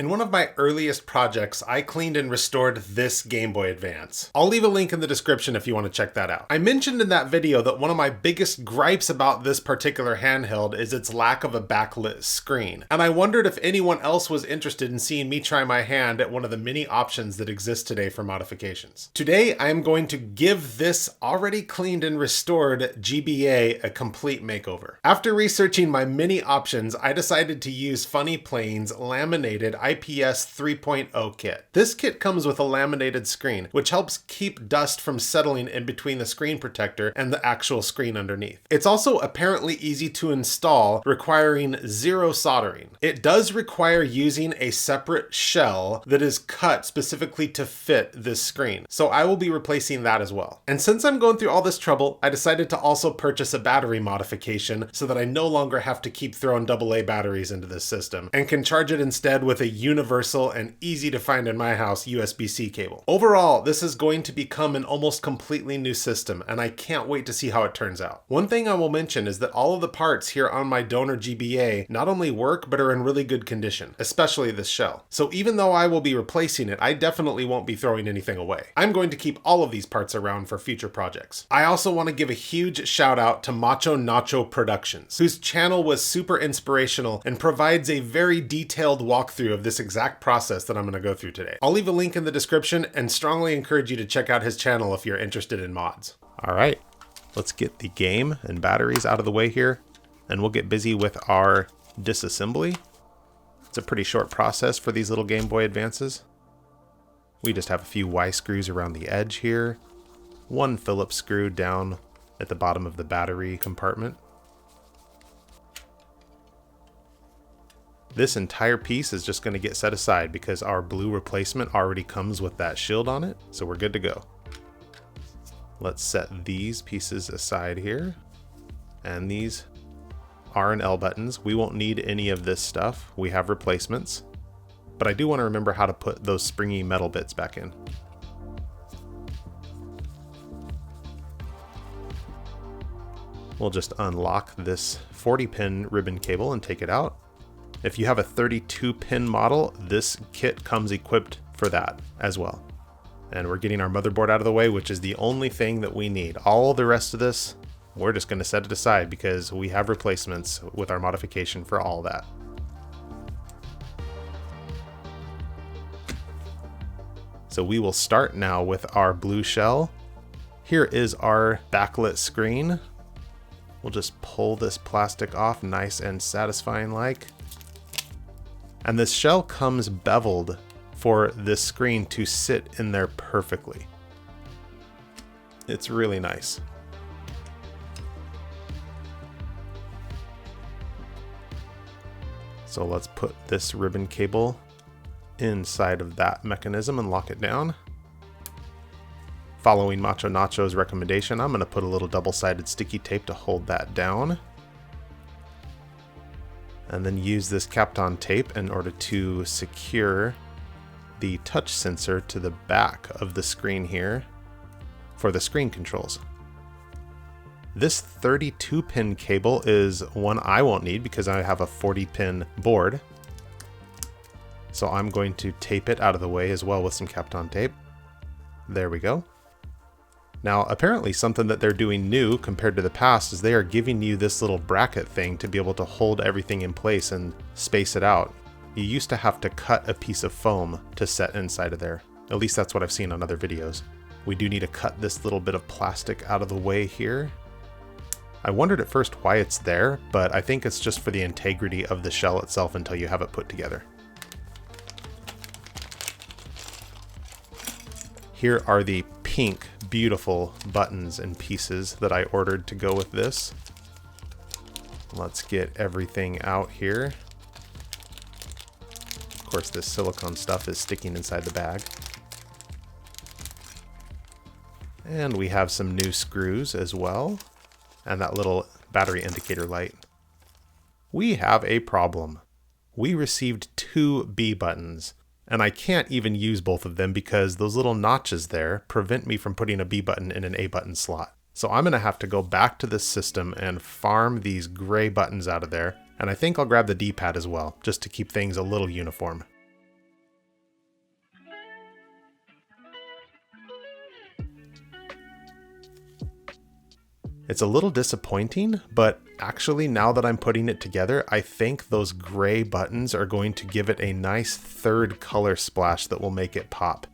In one of my earliest projects, I cleaned and restored this Game Boy Advance. I'll leave a link in the description if you want to check that out. I mentioned in that video that one of my biggest gripes about this particular handheld is its lack of a backlit screen. And I wondered if anyone else was interested in seeing me try my hand at one of the many options that exist today for modifications. Today, I am going to give this already cleaned and restored GBA a complete makeover. After researching my many options, I decided to use Funny Plane's Laminated IPS 3.0 kit. This kit comes with a laminated screen, which helps keep dust from settling in between the screen protector and the actual screen underneath. It's also apparently easy to install, requiring zero soldering. It does require using a separate shell that is cut specifically to fit this screen, so I will be replacing that as well. And since I'm going through all this trouble, I decided to also purchase a battery modification so that I no longer have to keep throwing AA batteries into this system and can charge it instead with a universal and easy to find in my house USB-C cable. Overall, this is going to become an almost completely new system, and I can't wait to see how it turns out. One thing I will mention is that all of the parts here on my donor GBA not only work, but are in really good condition, especially this shell. So even though I will be replacing it, I definitely won't be throwing anything away. I'm going to keep all of these parts around for future projects. I also want to give a huge shout out to Macho Nacho Productions, whose channel was super inspirational and provides a very detailed walkthrough of this exact process that I'm going to go through today. I'll leave a link in the description and strongly encourage you to check out his channel if you're interested in mods. All right, let's get the game and batteries out of the way here, and we'll get busy with our disassembly. It's a pretty short process for these little Game Boy Advances. We just have a few Y screws around the edge here, one Phillips screw down at the bottom of the battery compartment. This entire piece is just going to get set aside because our blue replacement already comes with that shield on it, so we're good to go. Let's set these pieces aside here, and these R and L buttons. We won't need any of this stuff. We have replacements, but I do want to remember how to put those springy metal bits back in. We'll just unlock this 40-pin ribbon cable and take it out. If you have a 32-pin model, this kit comes equipped for that as well. And we're getting our motherboard out of the way, which is the only thing that we need. All the rest of this, we're just going to set it aside because we have replacements with our modification for all that. So we will start now with our blue shell. Here is our backlit screen. We'll just pull this plastic off nice and satisfying like. And this shell comes beveled for this screen to sit in there perfectly. It's really nice. So let's put this ribbon cable inside of that mechanism and lock it down. Following Macho Nacho's recommendation, I'm going to put a little double-sided sticky tape to hold that down. And then use this Kapton tape in order to secure the touch sensor to the back of the screen here for the screen controls. This 32-pin cable is one I won't need because I have a 40-pin board. So I'm going to tape it out of the way as well with some Kapton tape. There we go. Now, apparently something that they're doing new compared to the past is they are giving you this little bracket thing to be able to hold everything in place and space it out. You used to have to cut a piece of foam to set inside of there. At least that's what I've seen on other videos. We do need to cut this little bit of plastic out of the way here. I wondered at first why it's there, but I think it's just for the integrity of the shell itself until you have it put together. Here are the pink, beautiful buttons and pieces that I ordered to go with this. Let's get everything out here. Of course, this silicone stuff is sticking inside the bag. And we have some new screws as well, and that little battery indicator light. We have a problem. We received two B buttons, and I can't even use both of them because those little notches there prevent me from putting a B button in an A button slot. So I'm going to have to go back to this system and farm these gray buttons out of there, and I think I'll grab the D-pad as well, just to keep things a little uniform. It's a little disappointing, but actually now that I'm putting it together, I think those gray buttons are going to give it a nice third color splash that will make it pop.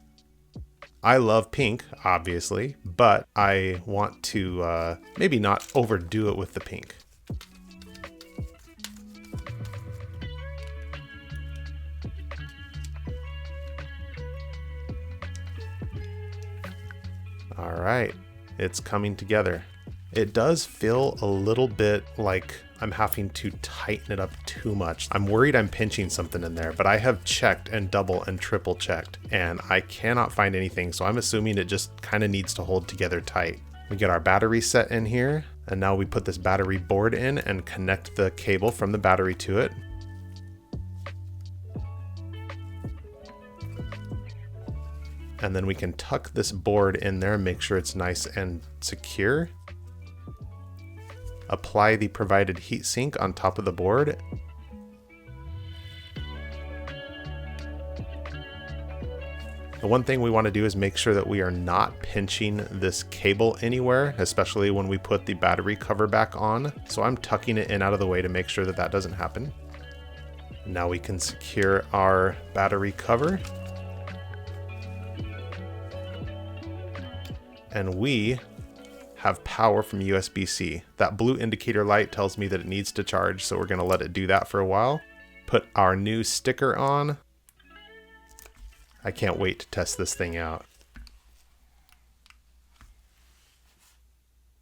I love pink, obviously, but I want to maybe not overdo it with the pink. All right, it's coming together. It does feel a little bit like I'm having to tighten it up too much. I'm worried I'm pinching something in there, but I have checked and double and triple checked, and I cannot find anything, so I'm assuming it just kind of needs to hold together tight. We get our battery set in here, and now we put this battery board in and connect the cable from the battery to it. And then we can tuck this board in there and make sure it's nice and secure. Apply the provided heatsink on top of the board. The one thing we want to do is make sure that we are not pinching this cable anywhere, especially when we put the battery cover back on. So I'm tucking it in out of the way to make sure that that doesn't happen. Now we can secure our battery cover. And we have power from USB-C. That blue indicator light tells me that it needs to charge, so we're going to let it do that for a while. Put our new sticker on. I can't wait to test this thing out.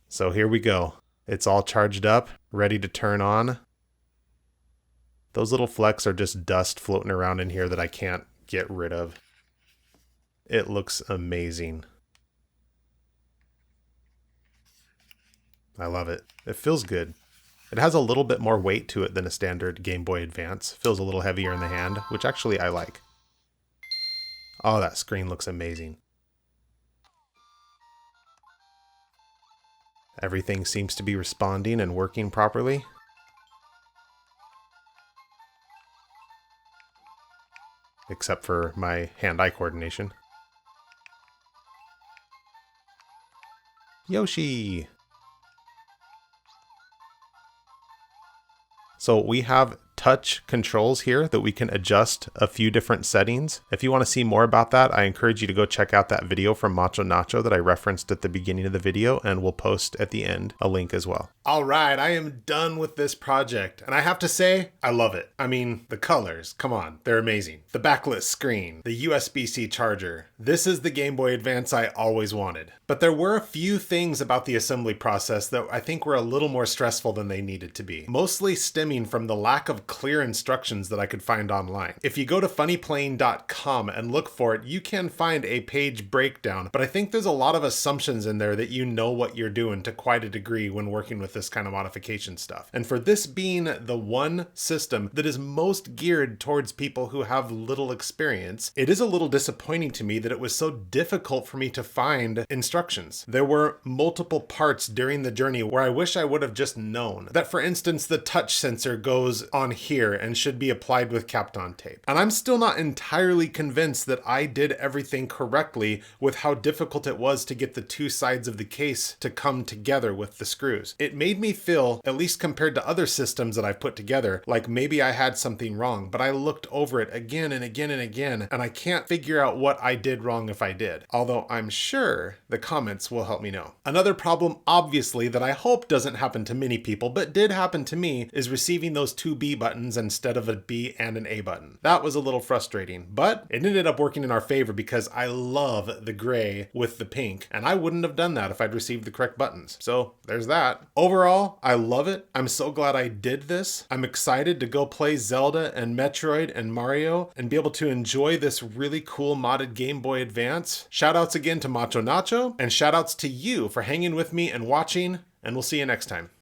So here we go. It's all charged up, ready to turn on. Those little flecks are just dust floating around in here that I can't get rid of. It looks amazing. I love it. It feels good. It has a little bit more weight to it than a standard Game Boy Advance. Feels a little heavier in the hand, which actually I like. Oh, that screen looks amazing. Everything seems to be responding and working properly. Except for my hand-eye coordination. Yoshi! So we have touch controls here that we can adjust a few different settings. If you want to see more about that, I encourage you to go check out that video from Macho Nacho that I referenced at the beginning of the video, and we'll post at the end a link as well. All right, I am done with this project, and I have to say, I love it. I mean, the colors, come on, they're amazing. The backlit screen, the USB-C charger. This is the Game Boy Advance I always wanted. But there were a few things about the assembly process that I think were a little more stressful than they needed to be, mostly stemming from the lack of clear instructions that I could find online. If you go to funnyplaying.com and look for it, you can find a page breakdown, but I think there's a lot of assumptions in there that you know what you're doing to quite a degree when working with this kind of modification stuff. And for this being the one system that is most geared towards people who have little experience, it is a little disappointing to me that it was so difficult for me to find instructions. There were multiple parts during the journey where I wish I would have just known that, for instance, the touch sensor goes on here and should be applied with Kapton tape. And I'm still not entirely convinced that I did everything correctly with how difficult it was to get the two sides of the case to come together with the screws. It made me feel, at least compared to other systems that I've put together, like maybe I had something wrong, but I looked over it again and again and again, and I can't figure out what I did wrong if I did. Although I'm sure the comments will help me know. Another problem, obviously, that I hope doesn't happen to many people, but did happen to me, is receiving those two B buttons instead of a B and an A button. That was a little frustrating, but it ended up working in our favor because I love the gray with the pink, and I wouldn't have done that if I'd received the correct buttons. So there's that. Overall, I love it. I'm so glad I did this. I'm excited to go play Zelda and Metroid and Mario and be able to enjoy this really cool modded Game Boy Advance. Shoutouts again to Macho Nacho, and shoutouts to you for hanging with me and watching, and we'll see you next time.